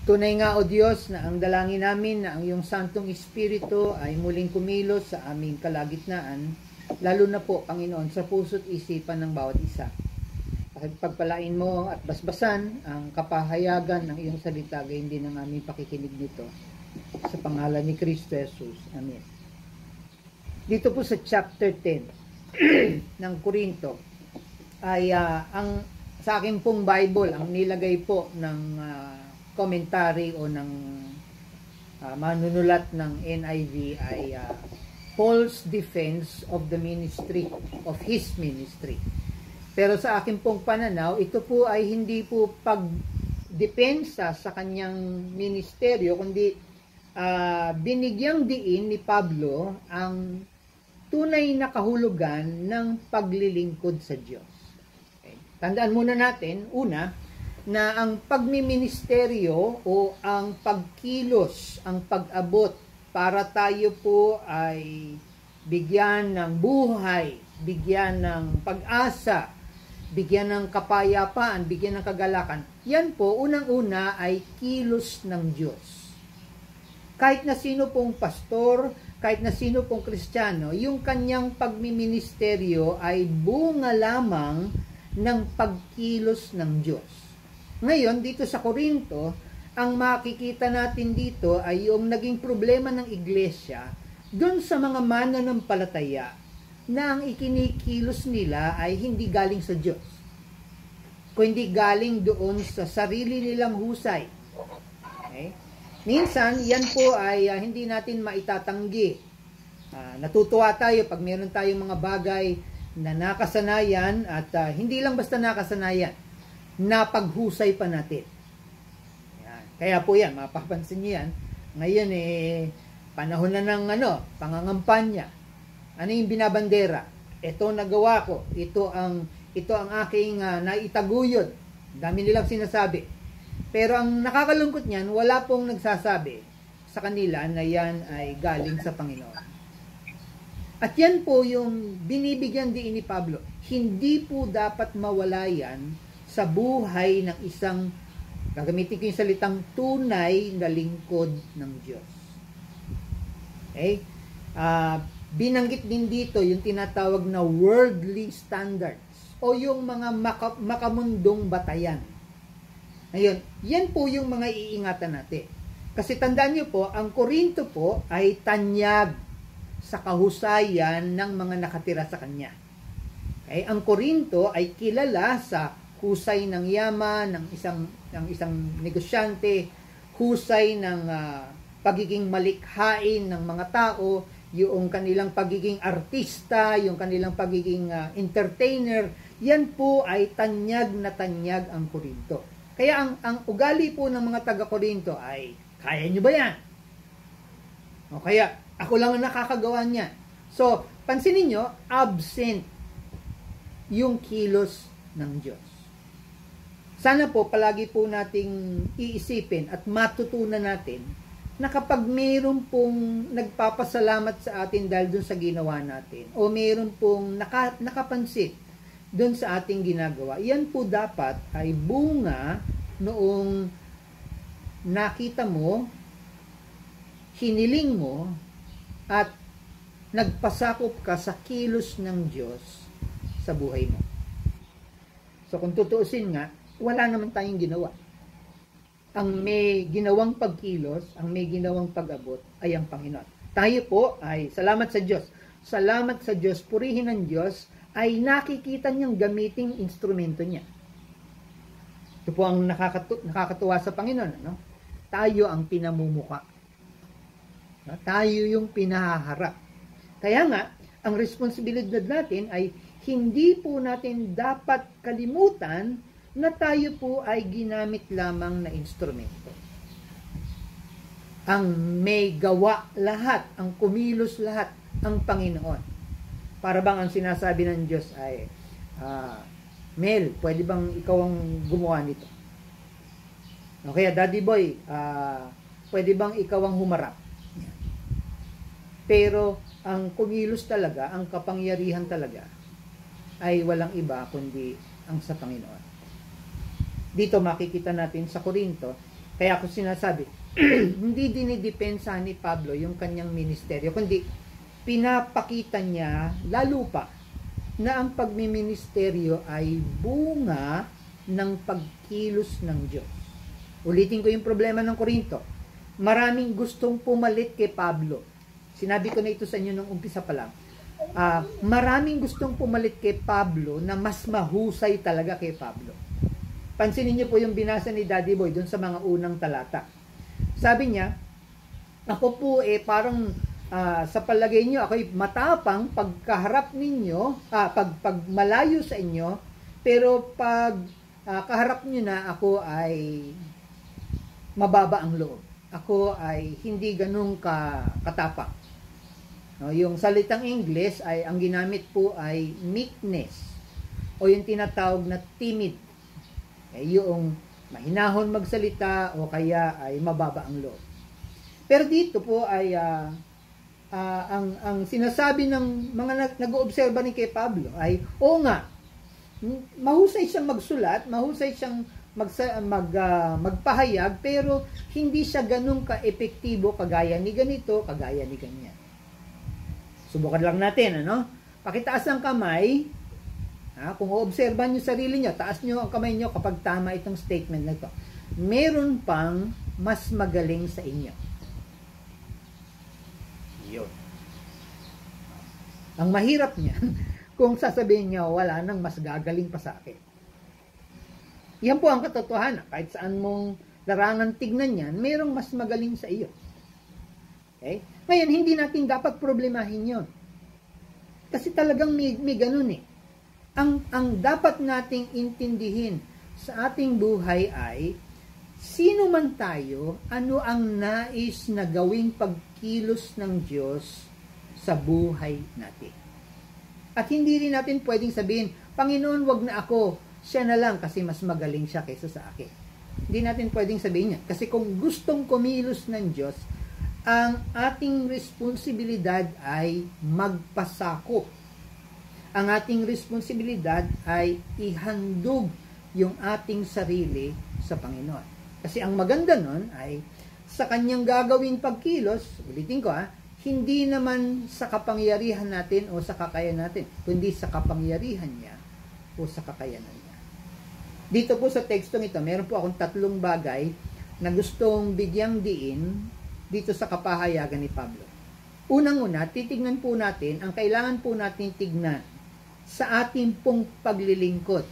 Tunay nga, O Diyos, na ang dalangin namin na ang iyong Santong Espiritu ay muling kumilos sa aming kalagitnaan, lalo na po, Panginoon, sa puso't isipan ng bawat isa. Pagpalain mo at basbasan ang kapahayagan ng iyong salita, gayon din ang aming pakikinig nito. Sa pangalan ni Kristo Jesus. Amen. Dito po sa chapter 10 ng Korinto, ay sa akin pong Bible, ang nilagay po ng commentary o ng manunulat ng NIV ay Paul's defense of the ministry, of his ministry. Pero sa akin pong pananaw, ito po ay hindi po pagdepensa sa kanyang ministeryo, kundi binigyang diin ni Pablo ang tunay na kahulugan ng paglilingkod sa Diyos. Okay. Tandaan muna natin, una, na ang pagmiministeryo o ang pagkilos, ang pag-abot para tayo po ay bigyan ng buhay, bigyan ng pag-asa, bigyan ng kapayapaan, bigyan ng kagalakan. Yan po, unang-una ay kilos ng Diyos. Kahit na sino pong pastor, kahit na sino pong Kristiyano, yung kanyang pagmiministeryo ay bunga lamang ng pagkilos ng Diyos. Ngayon, dito sa Korinto, ang makikita natin dito ay yung naging problema ng iglesia doon sa mga mananampalataya na ang ikinikilos nila ay hindi galing sa Diyos, kundi galing doon sa sarili nilang husay. Okay? Minsan, yan po ay hindi natin maitatanggi. Natutuwa tayo pag meron tayong mga bagay na nakasanayan at hindi lang basta nakasanayan, napaghusay pa natin. Yan. Kaya po yan, mapapansin niyo yan. Ngayon panahon na ng pangangampanya. Ano yung binabandera? Ito nagawa ko. Ito ang aking naitaguyod. Dami nilang sinasabi. Pero ang nakakalungkot niyan, wala pong nagsasabi sa kanila na yan ay galing sa Panginoon. At yan po yung binibigyan din ni Pablo. Hindi po dapat mawala yan sa buhay ng isang, gagamitin ko yung salitang tunay na lingkod ng Diyos. Okay? Binanggit din dito yung tinatawag na worldly standards o yung mga makamundong batayan. Ngayon, yan po yung mga iingatan natin. Kasi tandaan nyo po, ang Korinto po ay tanyag sa kahusayan ng mga nakatira sa kanya. Okay? Ang Korinto ay kilala sa husay ng yaman, ng isang negosyante, husay ng pagiging malikhain ng mga tao, yung kanilang pagiging artista, yung kanilang pagiging entertainer. Yan po ay tanyag na tanyag ang Korinto. Kaya ang ugali po ng mga taga-Korinto ay, kaya nyo ba yan? O kaya, ako lang ang nakakagawa niyan. So, pansinin nyo, absent yung kilos ng Diyos. Sana po palagi po nating iisipin at matutunan natin na kapag mayroon pong nagpapasalamat sa atin dahil dun sa ginawa natin o mayroon pong nakapansin dun sa ating ginagawa, yan po dapat ay bunga noong nakita mo, hiniling mo, at nagpasakop ka sa kilos ng Diyos sa buhay mo. So kung tutuusin nga, wala naman tayong ginawa. Ang may ginawang pagkilos, ang may ginawang pag-abot ay ang Panginoon. Tayo po ay salamat sa Diyos. Salamat sa Diyos, purihin ng Diyos, ay nakikita niyang gamiting instrumento niya. Ito po ang nakakatuwa sa Panginoon. No? Tayo ang pinamumuka. No? Tayo yung pinahaharap. Kaya nga, ang responsibilidad natin ay hindi po natin dapat kalimutan na tayo po ay ginamit lamang na instrumento. Ang may gawa lahat, ang kumilos lahat, ang Panginoon. Para bang ang sinasabi ng Diyos ay, Mel, pwede bang ikaw ang gumawa nito? O kaya, Daddy Boy, pwede bang ikaw ang humarap? Pero, ang kumilos talaga, ang kapangyarihan talaga, ay walang iba kundi ang sa Panginoon. dito makikita natin sa Korinto. Kaya ako sinasabi, hindi dinidepensa ni Pablo yung kanyang ministeryo, kundi pinapakita niya lalo pa na ang pagmiministeryo ay bunga ng pagkilos ng Diyos. Ulitin ko yung problema ng Korinto. Maraming gustong pumalit kay Pablo. Sinabi ko na ito sa inyo nung umpisa pa lang. Maraming gustong pumalit kay Pablo na mas mahusay talaga kay Pablo. Pansinin niyo po yung binasa ni Daddy Boy dun sa mga unang talata. Sabi niya, ako po parang sa palagay niyo ako'y matapang pagkaharap ninyo, pag malayo sa inyo, pero pag kaharap niyo na ako ay mababa ang loob. Ako ay hindi ganun katapang. No, yung salitang English ay ang ginamit po ay meekness o yung tinatawag na timid. Yung mahinahon magsalita o kaya ay mababa ang loob. Pero dito po ay ang sinasabi ng mga nag-oobserba ni kay Pablo ay oo nga, mahusay siyang magsulat, mahusay siyang magpahayag, pero hindi siya ganun ka-epektibo kagaya ni ganito, kagaya ni ganyan. Subukan lang natin, ano? Pakitaas ang kamay. Kung oobserban nyo sarili nyo, taas nyo ang kamay nyo kapag tama itong statement na ito. Meron pang mas magaling sa inyo. Yun. Ang mahirap niyan, kung sasabihin nyo, wala nang mas gagaling pa sa akin. Yan po ang katotohanan. Kahit saan mong larangan tignan yan, merong mas magaling sa iyo. Okay? Ngayon, hindi natin dapat problemahin yon. Kasi talagang may ganun eh. Ang dapat nating intindihin sa ating buhay ay, sino man tayo, ano ang nais na gawing pagkilos ng Diyos sa buhay natin. At hindi rin natin pwedeng sabihin, Panginoon, wag na ako, siya na lang kasi mas magaling siya kaysa sa akin. Hindi natin pwedeng sabihin yan. Kasi kung gustong kumilos ng Diyos, ang ating responsibilidad ay magpasakop. Ang ating responsibilidad ay ihandog yung ating sarili sa Panginoon. Kasi ang maganda nun ay sa kanyang gagawin pagkilos, ulitin ko hindi naman sa kapangyarihan natin o sa kakayahan natin, kundi sa kapangyarihan niya o sa kakayanan niya. Dito po sa tekstong ito, meron po akong 3 bagay na gustong bigyang diin dito sa kapahayagan ni Pablo. Unang-una, titignan po natin ang kailangan po natin tignan sa ating pong paglilingkod.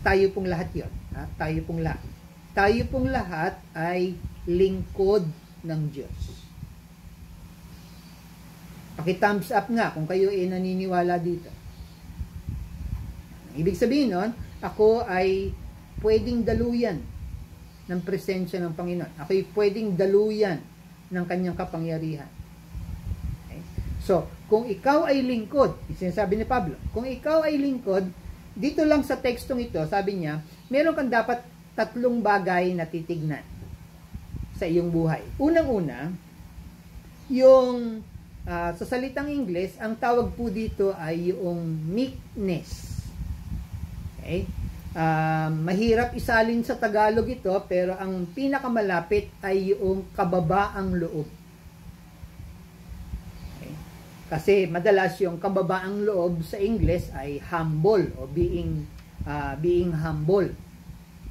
Tayo pong lahat yun. Tayo pong lahat. Tayo pong lahat ay lingkod ng Diyos. Paki-thumbs up nga kung kayo ay naniniwala dito. Ibig sabihin nun, ako ay pwedeng daluyan ng presensya ng Panginoon. Ako ay pwedeng daluyan ng kanyang kapangyarihan. Okay? So, kung ikaw ay lingkod, sinasabi ni Pablo, kung ikaw ay lingkod, dito lang sa tekstong ito, sabi niya, meron kang dapat 3 bagay na titignan sa iyong buhay. Unang-una, yung sa salitang Ingles, ang tawag po dito ay yung meekness. Okay? Mahirap isalin sa Tagalog ito, pero ang pinakamalapit ay yung kababaang loob. Okay? Kasi madalas yung kababaang loob sa Ingles ay humble o being humble.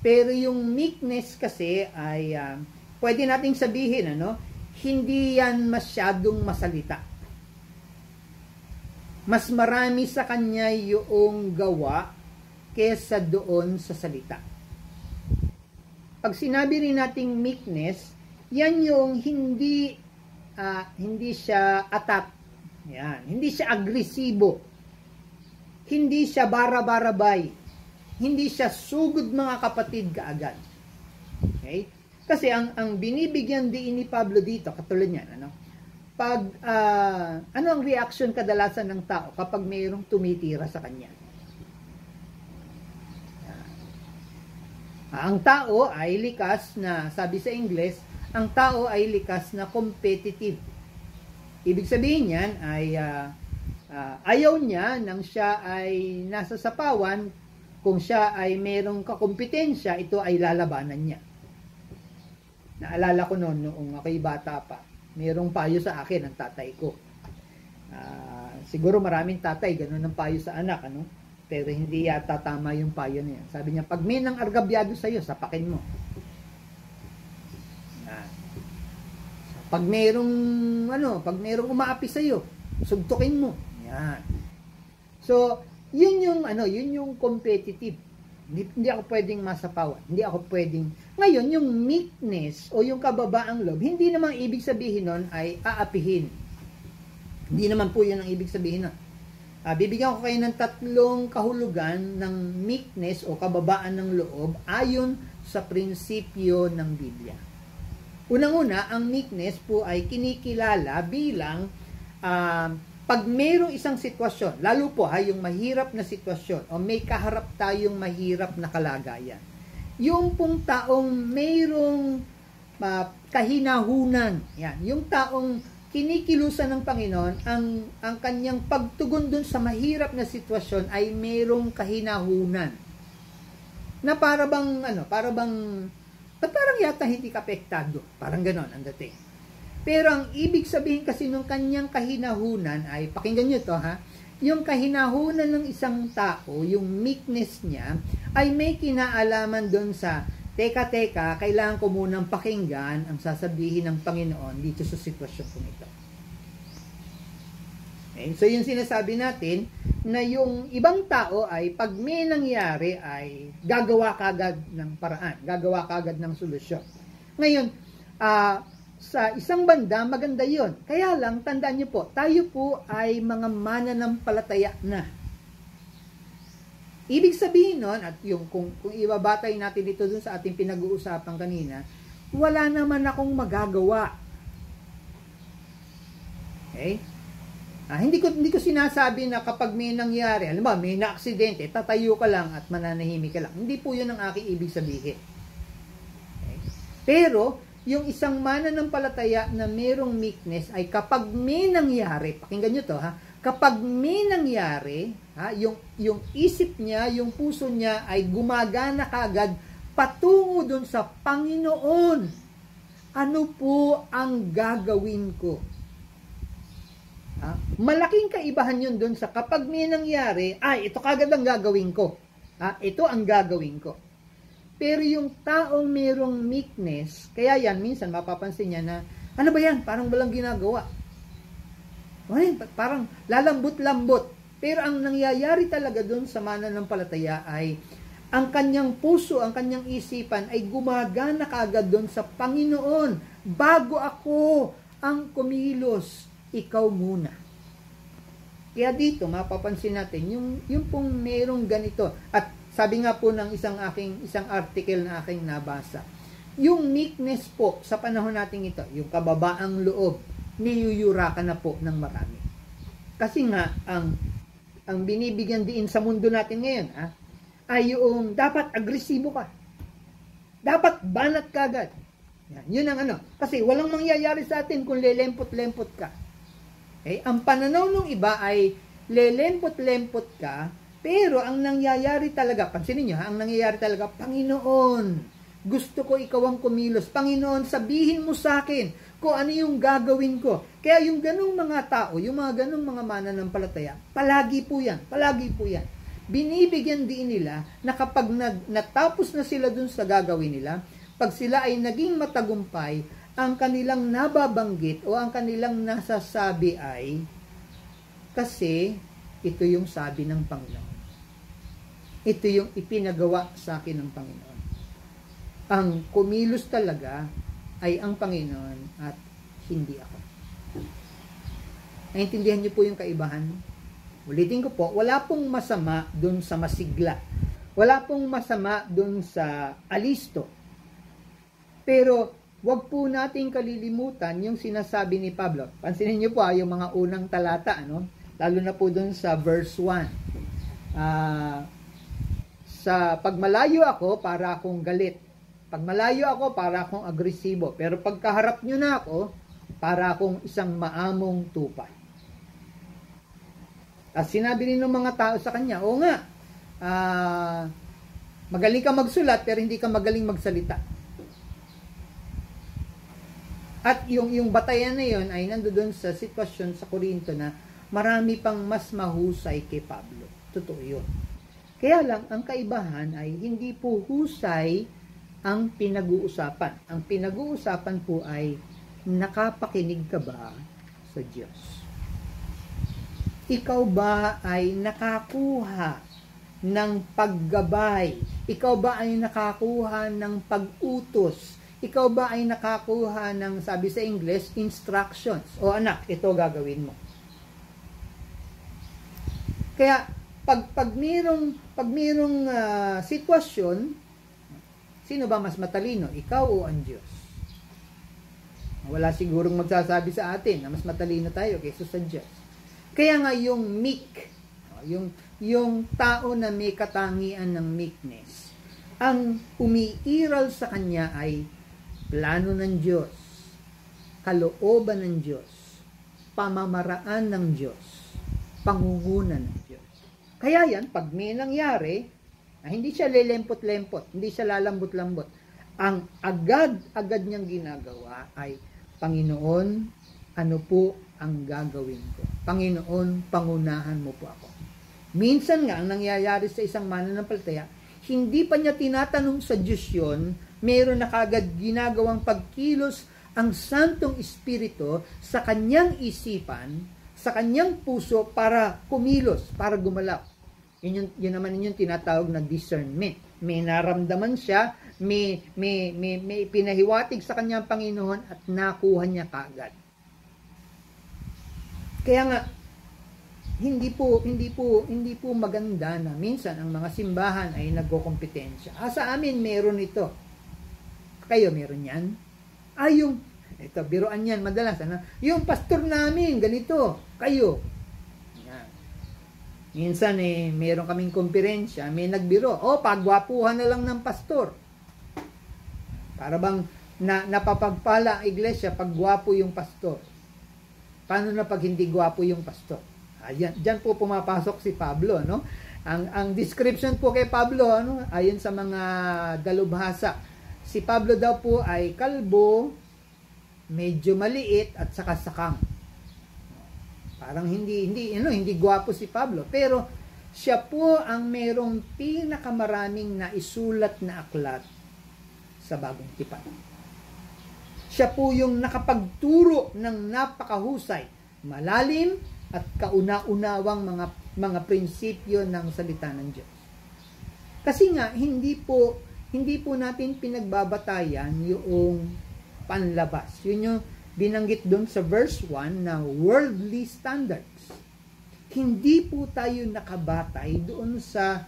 Pero yung meekness kasi ay pwede nating sabihin hindi yan masyadong masalita. Mas marami sa kanya yung gawa kesa doon sa salita. Pag sinabi rin nating meekness, yan yung hindi siya attack. Yan, hindi siya agresibo. Hindi siya bara-barabay. Hindi siya sugod mga kapatid kaagad. Okay? Kasi ang binibigyan din ni Pablo dito, katulad niyan, pag ano ang reaction kadalasan ng tao kapag mayroong tumitira sa kanya? Ang tao ay likas na, sabi sa Ingles, ang tao ay likas na competitive. Ibig sabihin yan ay ayaw niya nang siya ay nasa sapawan kung siya ay merong kakumpetensya, ito ay lalabanan niya. Naalala ko noong ako'y bata pa, merong payo sa akin ng tatay ko. Siguro maraming tatay, ganun ang payo sa anak, ano? Pero hindi yata tama yung payo na yan. Sabi niya, pag may nang argabyado sa'yo, sapakin mo. Pag merong umaapi sa'yo, sugtukin mo. Yan. So, yun yung competitive. Hindi ako pwedeng masapawan. Hindi ako pwedeng. Ngayon, yung meekness o yung kababaang loob, hindi namang ibig sabihin nun ay aapihin. Hindi naman po yun ang ibig sabihin nun. Bibigyan ko kayo ng 3 kahulugan ng meekness o kababaan ng loob ayon sa prinsipyo ng Biblia. Unang-una, ang meekness po ay kinikilala bilang pag mayroong isang sitwasyon, lalo po yung mahirap na sitwasyon o may kaharap tayong mahirap na kalagayan. Yung pong taong mayroong kahinahunan, yan, yung taong kinikilusan ng Panginoon, ang kanyang pagtugon dun sa mahirap na sitwasyon ay mayroong kahinahunan. Na parang yata hindi ka apektado. Parang ganon ang dating. Pero ang ibig sabihin kasi ng kanyang kahinahunan ay, pakinggan nyo to ha, yung kahinahunan ng isang tao, yung meekness niya, ay may kinaalaman dun sa, teka, kailangan ko munang pakinggan ang sasabihin ng Panginoon dito sa sitwasyon kong ito. Okay? So, yung sinasabi natin, na yung ibang tao ay, pag may nangyari, ay gagawa kagad ng paraan, gagawa kagad ng solusyon. Ngayon, sa isang banda, maganda yon. Kaya lang, tandaan nyo po, tayo po ay mga mananampalataya na. Ibig sabihin nun, at yung kung ibabatay natin dito dun sa ating pinag-uusapan kanina, wala naman akong magagawa. Okay? Hindi ko sinasabi na kapag may nangyari, alam ba, may na-aksidente, tatayo ka lang at mananahimik ka lang. Hindi po yun ang aking ibig sabihin. Okay? Pero, yung isang mananampalataya na mayroong meekness ay kapag may nangyari, pakinggan nyo to ha, kapag may nangyari, yung isip niya, yung puso niya ay gumagana kagad patungo dun sa Panginoon. Ano po ang gagawin ko? Malaking kaibahan yun dun sa kapag may nangyari, ito kagad ang gagawin ko. Ito ang gagawin ko. Pero yung taong mayroong meekness, kaya yan, minsan mapapansin niya na, ano ba yan? Parang walang ginagawa. Parang lalambot-lambot. Pero ang nangyayari talaga doon sa mananampalataya ay ang kanyang puso, ang kanyang isipan ay gumagana kaagad doon sa Panginoon. Bago ako ang kumilos, ikaw muna. Kaya dito mapapansin natin yung pong merong ganito. At sabi nga po ng isang article na aking nabasa, yung meekness po sa panahon natin ito, yung kababaang loob, niyuyurakan na po ng marami. Kasi nga, ang binibigyan diin sa mundo natin ngayon, ay yung dapat agresibo ka. Dapat banat ka agad. Yun ang Kasi walang mangyayari sa atin kung lelempot-lempot ka. Okay? Ang pananaw ng iba ay lelempot-lempot ka, pero ang nangyayari talaga, pansinin nyo ang nangyayari talaga, Panginoon, gusto ko ikaw ang kumilos. Panginoon, sabihin mo sa akin kung ano yung gagawin ko. Kaya yung ganung mga tao, yung mga ganung mga mananampalataya, palagi po yan. Binibigyan din nila na kapag natapos na sila dun sa gagawin nila, pag sila ay naging matagumpay, ang kanilang nababanggit o ang kanilang nasasabi ay, kasi ito yung sabi ng Panginoon. Ito yung ipinagawa sa akin ng Panginoon. Ang kumilos talaga ay ang Panginoon at hindi ako. Naintindihan niyo po yung kaibahan? Ulitin ko po, wala pong masama dun sa masigla. Wala pong masama dun sa alisto. Pero, wag po nating kalilimutan yung sinasabi ni Pablo. Pansinin niyo po yung mga unang talata, lalo na po dun sa verse 1. Sa pagmalayo ako, para akong galit. Pagmalayo ako, para akong agresibo. Pero pagkaharap nyo na ako, para akong isang maamong tupa. At sinabi rin ng mga tao sa kanya, o nga, magaling ka magsulat pero hindi ka magaling magsalita. At yung batayan na yon ay nandoon sa sitwasyon sa Korinto na marami pang mas mahusay kay Pablo. Totoo yun. Kaya lang, ang kaibahan ay hindi po husay ang pinag-uusapan. Ang pinag-uusapan po ay nakapakinig ka ba sa Diyos? Ikaw ba ay nakakuha ng paggabay? Ikaw ba ay nakakuha ng pag-utos? Ikaw ba ay nakakuha ng, sabi sa English, instructions? O anak, ito gagawin mo. Kaya, pag mayroong sitwasyon, sino ba mas matalino? Ikaw o ang Diyos? Wala sigurong magsasabi sa atin na mas matalino tayo kaysa sa Diyos. Kaya nga yung meek, yung tao na may katangian ng meekness, ang umiiral sa kanya ay plano ng Diyos, kalooban ng Diyos, pamamaraan ng Diyos, pangunguna ng Diyos. Kaya yan, pag may nangyari, hindi siya lelempot-lempot, hindi siya lalambot-lambot. Ang agad-agad niyang ginagawa ay, Panginoon, ano po ang gagawin ko? Panginoon, pangunahan mo po ako. Minsan nga, ang nangyayari sa isang mananampalataya, hindi pa niya tinatanong sa Diyos yun, meron na kagad ginagawang pagkilos ang Santong Espiritu sa kanyang isipan, sa kanyang puso para kumilos, para gumalaw. Yun naman yung tinatawag na discernment. May naramdaman siya, may pinahiwatig sa kanyang Panginoon at nakuha niya kagad. Kaya nga, hindi po maganda na minsan ang mga simbahan ay nagkokompetensya. Sa amin meron ito. Kayo meron yan? Ito, biruan yan madalas. Yung pastor namin, ganito. Kayo. Yan. Minsan meron kaming komperensya, may nagbiro. Pagwapuhan na lang ng pastor. Para bang napapagpala ang iglesia pag gwapo yung pastor. Paano na pag hindi gwapo yung pastor? Diyan po pumapasok si Pablo, no? Ang description po kay Pablo, ayon sa mga dalubhasa, si Pablo daw po ay kalbo, medyo maliit at saka sakang. Parang hindi gwapo si Pablo, pero siya po ang merong pinakamaraming naisulat na aklat sa Bagong Tipan. Siya po yung nakapagturo ng napakahusay, malalim at kauna-unawang mga prinsipyo ng salita ng Diyos. Kasi nga hindi po natin pinagbabatayan yung panlabas. Yun yung binanggit doon sa verse 1 na worldly standards. Hindi po tayo nakabatay doon sa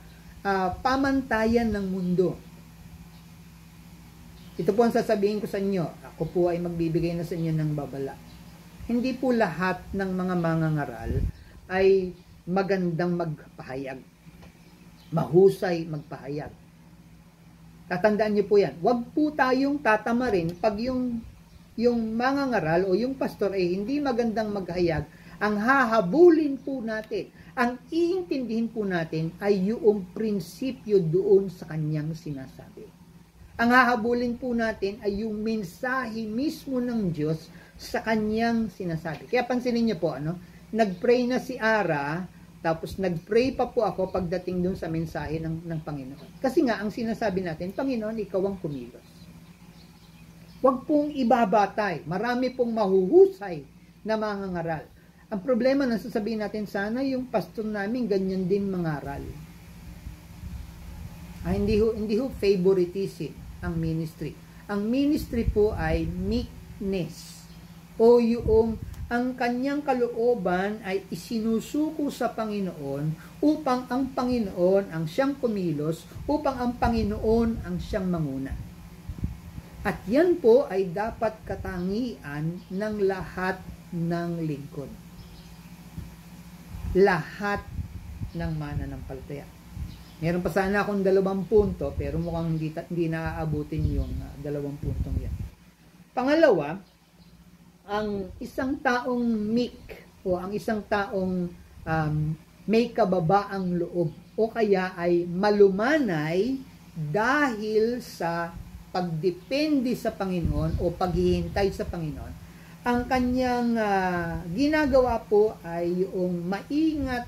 pamantayan ng mundo. Ito po ang sasabihin ko sa inyo. Ako po ay magbibigay na sa inyo ng babala. Hindi po lahat ng mga mangangaral ay magandang magpahayag. Mahusay magpahayag. Tatandaan niyo po yan. Huwag po tayong tatamarin pag yung mangangaral o yung pastor ay hindi magandang maghayag. Ang hahabulin po natin, ang iintindihin po natin ay yung prinsipyo doon sa kanyang sinasabi. Ang hahabulin po natin ay yung mensahe mismo ng Diyos sa kanyang sinasabi. Kaya pansinin niyo po, nag-pray na si Ara, tapos nag-pray pa po ako pagdating dun sa mensahe ng Panginoon. Kasi nga, ang sinasabi natin, Panginoon, ikaw ang kumilos. Huwag pong ibabatay. Marami pong mahuhusay na mangangaral. Ang problema na sasabihin natin, sana yung pastor namin ganyan din mangaral. Hindi ho favoritism ang ministry. Ang ministry po ay meekness. O yung ang kanyang kalooban ay isinusuko sa Panginoon upang ang Panginoon ang siyang kumilos, upang ang Panginoon ang siyang manguna. At yan po ay dapat katangian ng lahat ng lingkod. Lahat ng mananampalataya. Meron pa sana akong 2 punto, pero mukhang hindi naaabutin yung 2 puntong yan. Pangalawa, ang isang taong meek o ang isang taong may kababaang loob o kaya ay malumanay dahil sa pagdepende sa Panginoon o paghihintay sa Panginoon. Ang kanyang ginagawa po ay yung maingat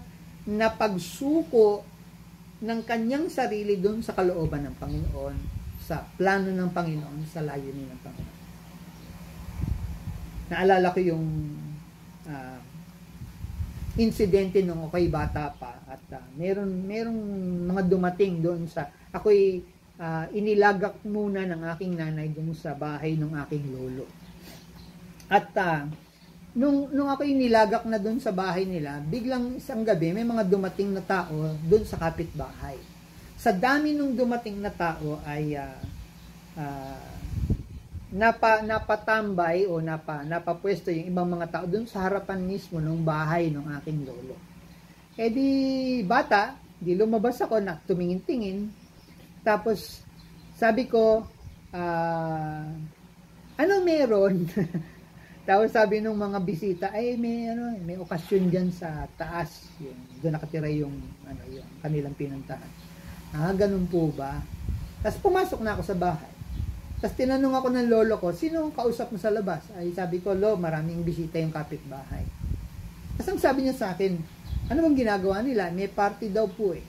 na pagsuko ng kanyang sarili doon sa kalooban ng Panginoon, sa plano ng Panginoon, sa layunin ng Panginoon. Naalala ko yung insidente nung ako'y bata pa at merong mga dumating doon sa ako'y inilagak muna ng aking nanay doon sa bahay ng aking lolo. At nung ako'y nilagak na doon sa bahay nila, biglang isang gabi may mga dumating na tao doon sa kapitbahay. Sa dami nung dumating na tao ay napatambay o napapwesto yung ibang mga tao doon sa harapan mismo ng bahay ng aking lolo. Eh di bata, di lumabas ako na tumingin-tingin. Tapos sabi ko, ano meron? Tapos sabi nung mga bisita, ay may okasyon diyan sa taas, yung doon nakatira yung yung kanilang pinuntahan. Ganun po ba? Tapos pumasok na ako sa bahay. Tapos tinanong ako ng lolo ko, sino ang kausap mo sa labas? Ay sabi ko, lo, maraming bisita yung kapitbahay. Tapos ang sabi niya sa akin, ano bang ginagawa nila? May party daw po eh.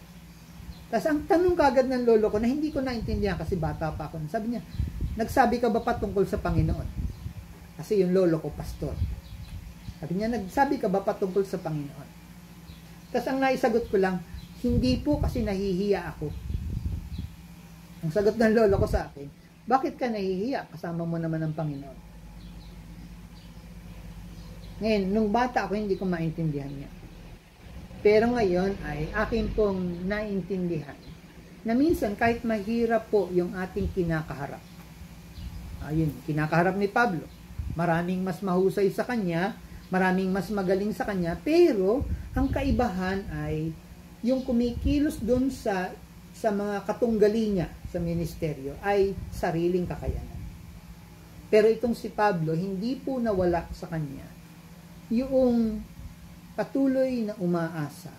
Tapos ang tanong kagad ng lolo ko na hindi ko naintindihan kasi bata pa ako. Sabi niya, nagsabi ka ba patungkol sa Panginoon? Kasi yung lolo ko, pastor. Sabi niya, nagsabi ka ba patungkol sa Panginoon? Tapos ang naisagot ko lang, hindi po kasi nahihiya ako. Ang sagot ng lolo ko sa akin, bakit ka nahihiya? Kasama mo naman ang Panginoon. Ngayon, nung bata ako, hindi ko maintindihan niya. Pero ngayon ay akin pong naintindihan na minsan kahit mahirap po yung ating kinakaharap. Ayun, kinakaharap ni Pablo. Maraming mas mahusay sa kanya, maraming mas magaling sa kanya, pero ang kaibahan ay yung kumikilos doon sa mga katunggali niya sa ministeryo ay sariling kakayanan. Pero itong si Pablo, hindi po nawala sa kanya yung patuloy na umaasa,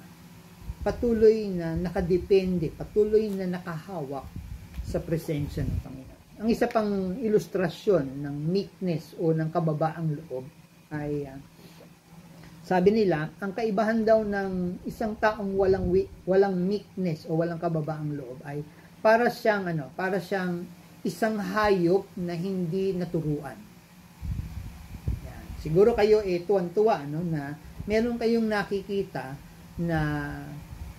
patuloy na nakadepende, patuloy na nakahawak sa presensya ng Panginoon. Ang isa pang ilustrasyon ng meekness o ng kababaang loob ay sabi nila, ang kaibahan daw ng isang taong walang meekness o walang kababaang loob ay para siyang isang hayop na hindi naturuan. Yan. Siguro kayo tuwan-tuwa na meron kayong nakikita na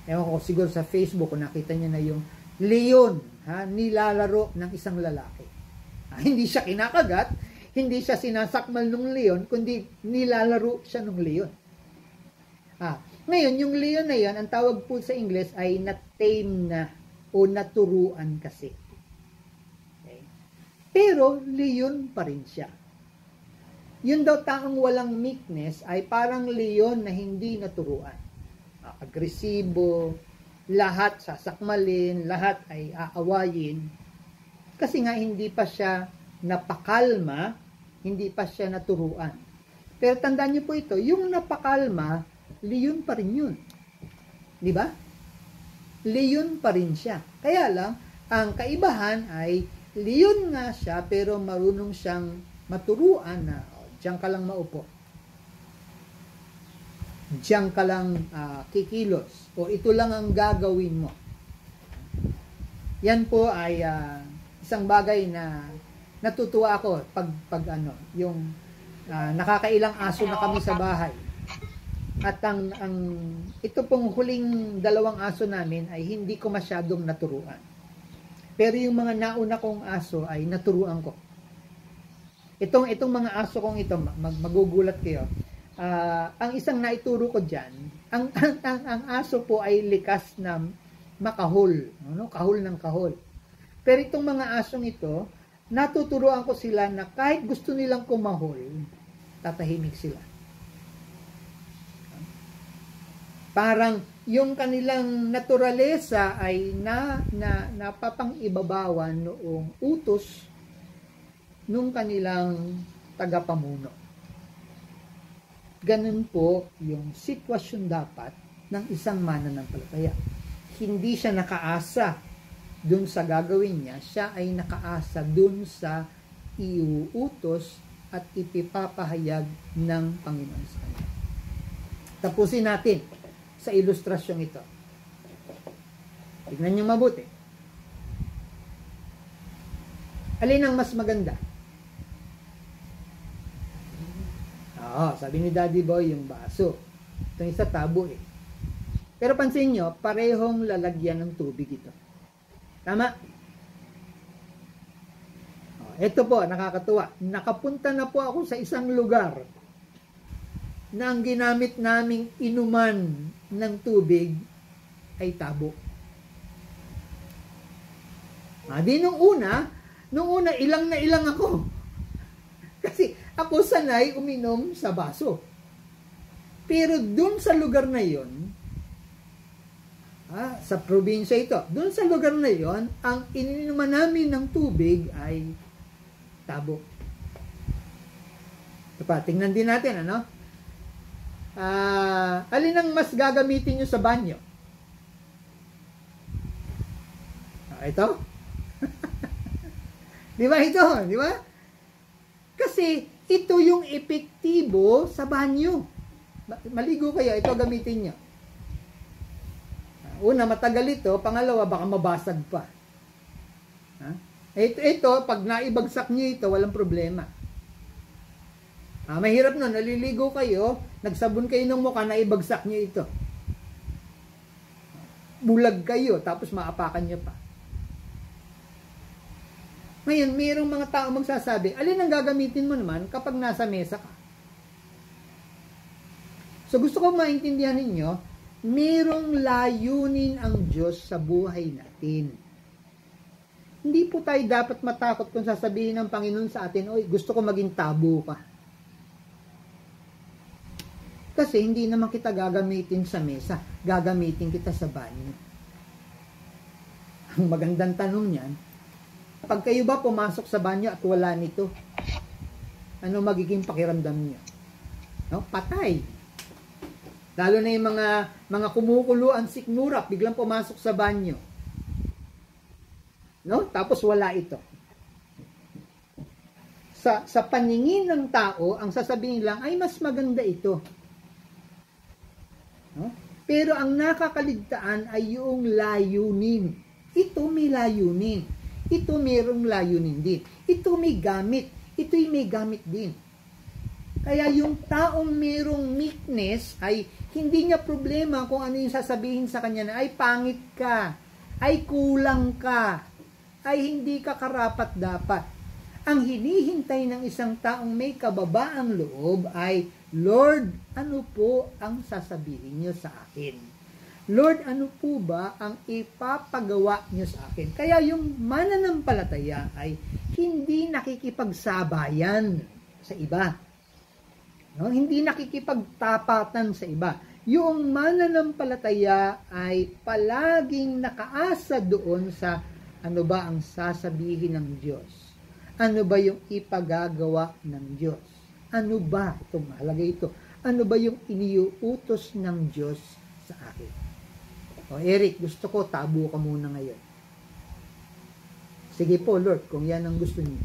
ewan ko siguro sa Facebook kung nakita niyo na yung leon nilalaro ng isang lalaki. Hindi siya kinakagat, hindi siya sinasakmal ng leon, kundi nilalaro siya ng leon. Ngayon, yung leon na yan, ang tawag po sa Ingles ay na-tame na o naturuan kasi. Okay? Pero, leon pa rin siya. Yun daw taong walang meekness ay parang leon na hindi naturuan. Agresibo, lahat sasakmalin, lahat ay aawayin. Kasi nga hindi pa siya napakalma, hindi pa siya naturuan. Pero tandaan niyo po ito, yung napakalma, leon pa rin yun. Di ba? Leon pa rin siya. Kaya lang, ang kaibahan ay leon nga siya pero marunong siyang maturuan na diyan ka lang maupo. Diyan ka lang kikilos o ito lang ang gagawin mo. Yan po ay isang bagay na natutuwa ako pag yung nakakailang aso na kami sa bahay. At ito pong huling 2 aso namin ay hindi ko masyadong naturuan. Pero yung mga nauna kong aso ay naturuan ko. Itong mga aso kong ito, magugulat kayo. Ang isang naituro ko diyan, ang aso po ay likas na makahol, kahol ng kahol. Pero itong mga asong ito, natuturuan ko sila na kahit gusto nilang kumahol, tatahimik sila. Parang yung kanilang naturalesa ay napapang-ibabawan noong utos nung kanilang tagapamuno. Ganun po yung sitwasyon dapat ng isang mananampalataya. Hindi siya nakaasa dun sa gagawin niya, siya ay nakaasa dun sa iuutos at ipipapahayag ng Panginoon sa kanya. Tapusin natin sa ilustrasyong ito. Tignan niyo mabuti. Alin ang mas maganda? Sabi ni Daddy Boy, yung baso. Itong isa tabo eh. Pero pansin nyo, parehong lalagyan ng tubig ito. Tama? Ito po, nakakatuwa. Nakapunta na po ako sa isang lugar na ang ginamit naming inuman ng tubig ay tabo. Di nung una ilang na ilang ako. Kasi ako sanay uminom sa baso. Pero dun sa lugar na yon, sa probinsya ito, dun sa lugar na yon, ang ininuman namin ng tubig ay tabo. Tingnan din natin, ano? Alin ang mas gagamitin nyo sa banyo? Ito? Di ba ito? Di ba? Kasi ito yung epektibo sa banyo. Maligo kayo, ito gamitin nyo. Una, matagal ito. Pangalawa, baka mabasag pa. Ito, pag naibagsak nyo ito, walang problema. Mahirap nun, naliligo kayo, nagsabon kayo ng mukha, naibagsak nyo ito. Bulag kayo, tapos maapakan nyo pa. Ngayon, mayroong mga tao magsasabi, alin ang gagamitin mo naman kapag nasa mesa ka? So gusto ko maintindihan ninyo, mayroong layunin ang Diyos sa buhay natin. Hindi po tayo dapat matakot kung sasabihin ng Panginoon sa atin, oy, gusto ko maging tabo ka. Kasi hindi naman kita gagamitin sa mesa, gagamitin kita sa banyo. Ang magandang tanong niyan, pag kayo ba pumasok sa banyo at wala nito, ano magiging pakiramdam niyo? No? Patay. Lalo na yung mga kumukulo ang sikmura, biglang pumasok sa banyo. No? Tapos wala ito. Sa paningin ng tao, ang sasabihin lang ay mas maganda ito. No? Pero ang nakakaligtaan ay yung layunin. Ito may layunin. Ito mayroong layunin din. Ito may gamit. Ito'y may gamit din. Kaya yung taong mayroong meekness ay hindi niya problema kung ano yung sasabihin sa kanya na ay pangit ka, ay kulang ka, ay hindi ka karapat dapat. Ang hinihintay ng isang taong may kababaang loob ay, Lord, ano po ang sasabihin niyo sa akin? Lord, ano po ba ang ipapagawa niyo sa akin? Kaya yung mananampalataya ay hindi nakikipagsabayan sa iba. No? Hindi nakikipagtapatan sa iba. Yung mananampalataya ay palaging nakaasa doon sa ano ba ang sasabihin ng Diyos? Ano ba yung ipagagawa ng Diyos? Ano ba? Ito, mahalaga ito. Ano ba yung iniuutos ng Diyos sa akin? O Eric, gusto ko tabo ka muna ngayon. Sige po Lord, kung yan ang gusto niyo.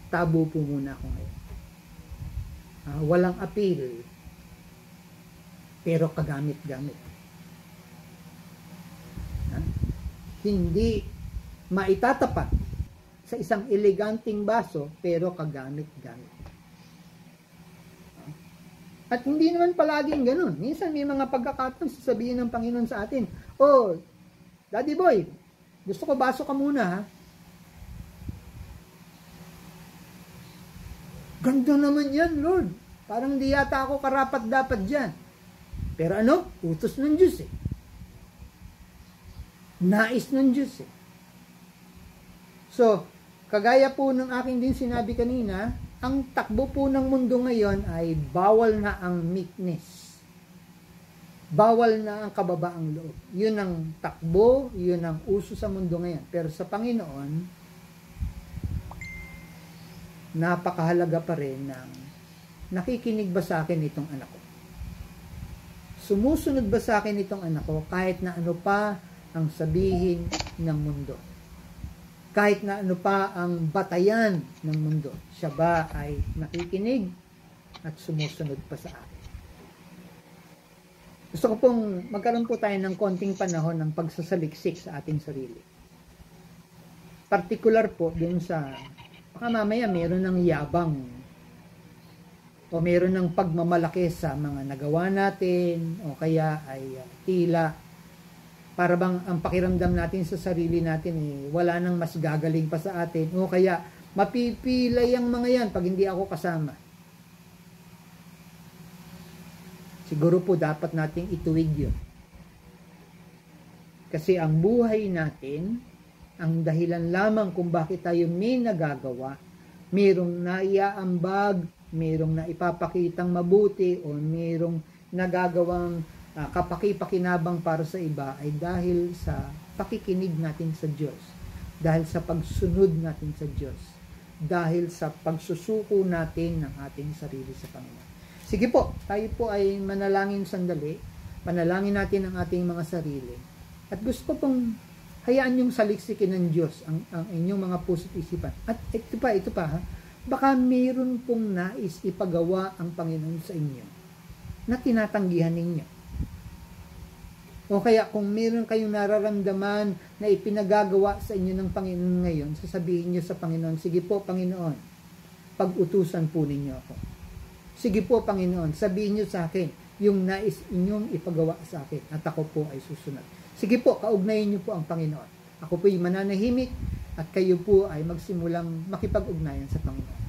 Tabo po muna ako ngayon. Walang appeal, pero kagamit-gamit. Hindi maitatapat sa isang eleganteng baso, pero kagamit-gamit. At hindi naman palaging ganun. Minsan may mga pagkakataon sasabihin ng Panginoon sa atin, oh, Daddy Boy, gusto ko baso ka muna ha. Ganda naman yan, Lord. Parang di yata ako karapat dapat dyan. Pero ano? Utos ng Diyos eh. Nais ng Diyos eh. So, kagaya po ng aking din sinabi kanina, ang takbo po ng mundo ngayon ay bawal na ang meekness. Bawal na ang kababaang loob. Yun ang takbo, yun ang uso sa mundo ngayon. Pero sa Panginoon, napakahalaga pa rin ng nakikinig ba sa akin itong anak ko? Sumusunod ba sa akin itong anak ko kahit na ano pa ang sabihin ng mundo? Kahit na ano pa ang batayan ng mundo, siya ba ay nakikinig at sumusunod pa sa akin? Gusto ko pong magkaroon po tayo ng konting panahon ng pagsasaliksik sa ating sarili. Particular po dun sa, baka mamaya meron ng yabang o meron ng pagmamalaki sa mga nagawa natin o kaya ay tila para bang ang pakiramdam natin sa sarili natin wala nang mas gagaling pa sa atin o kaya mapipilay ang mga yan pag hindi ako kasama. Siguro po dapat nating ituwid yun. Kasi ang buhay natin, ang dahilan lamang kung bakit tayo may nagagawa, mayroong naiaambag, mayroong naipapakitang mabuti, o mayroong nagagawang kapaki-pakinabang para sa iba, ay dahil sa pakikinig natin sa Diyos, dahil sa pagsunod natin sa Diyos, dahil sa pagsusuko natin ng ating sarili sa Panginoon. Sige po, tayo po ay manalangin sandali. Panalangin natin ang ating mga sarili. At gusto ko pong hayaan yung saliksikin ng Diyos ang inyong mga puso't isipan. At ito pa ha. Baka mayroon pong nais ipagawa ang Panginoon sa inyo na tinatanggihan ninyo. O kaya kung mayroon kayong nararamdaman na ipinagagawa sa inyo ng Panginoon ngayon, sasabihin nyo sa Panginoon, sige po Panginoon, pag-utusan po ninyo ako. Sige po, Panginoon, sabihin niyo sa akin yung nais inyong ipagawa sa akin at ako po ay susunod. Sige po, kaugnayan niyo po ang Panginoon. Ako po ay mananahimik at kayo po ay magsimulang makipag-ugnayan sa Panginoon.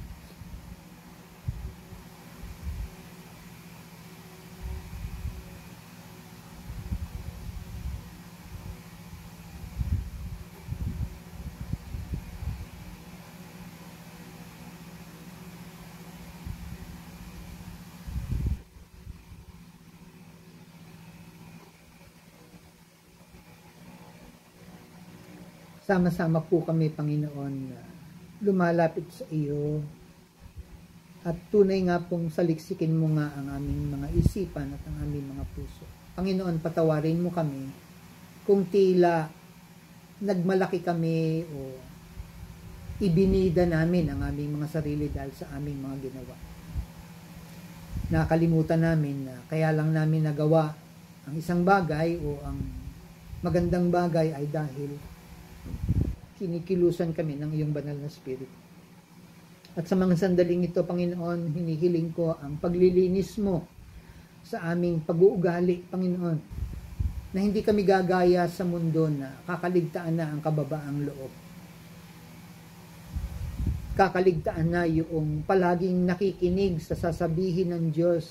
Sama-sama po kami, Panginoon, lumalapit sa iyo at tunay nga pong saliksikin mo nga ang aming mga isipan at ang aming mga puso. Panginoon, patawarin mo kami kung tila nagmalaki kami o ibinida namin ang aming mga sarili dahil sa aming mga ginawa. Nakalimutan namin na kaya lang namin nagawa ang isang bagay o ang magandang bagay ay dahil kinikilusan kami ng iyong banal na Espiritu. At sa mga sandaling ito, Panginoon, hinihiling ko ang paglilinis mo sa aming pag-uugali, Panginoon, na hindi kami gagaya sa mundo na kakaligtaan na ang kababaang loob. Kakaligtaan na yung palaging nakikinig sa sasabihin ng Diyos,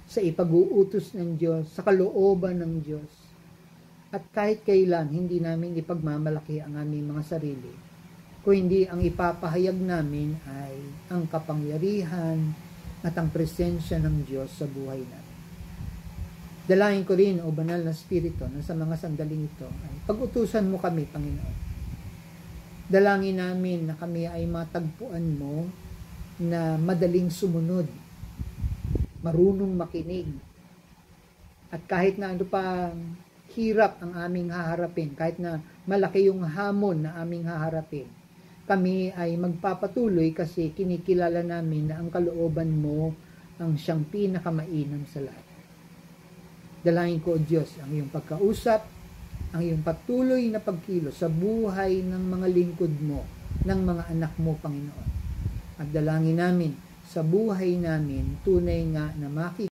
sa ipag-uutos ng Diyos, sa kalooban ng Diyos. At kahit kailan, hindi namin ipagmamalaki ang aming mga sarili. Kung hindi ang ipapahayag namin ay ang kapangyarihan at ang presensya ng Diyos sa buhay namin. Dalangin ko rin, o banal na Espiritu, na sa mga sandaling ito ay pag-utusan mo kami, Panginoon. Dalangin namin na kami ay matagpuan mo na madaling sumunod, marunong makinig, at kahit na ano pa hirap ang aming haharapin, kahit na malaki yung hamon na aming haharapin, kami ay magpapatuloy kasi kinikilala namin na ang kalooban mo ang siyang pinakamainam sa lahat. Dalangin ko, O Diyos, ang iyong pagkausap, ang iyong patuloy na pagkilos sa buhay ng mga lingkod mo, ng mga anak mo, Panginoon. At dalangin namin sa buhay namin, tunay nga na makikita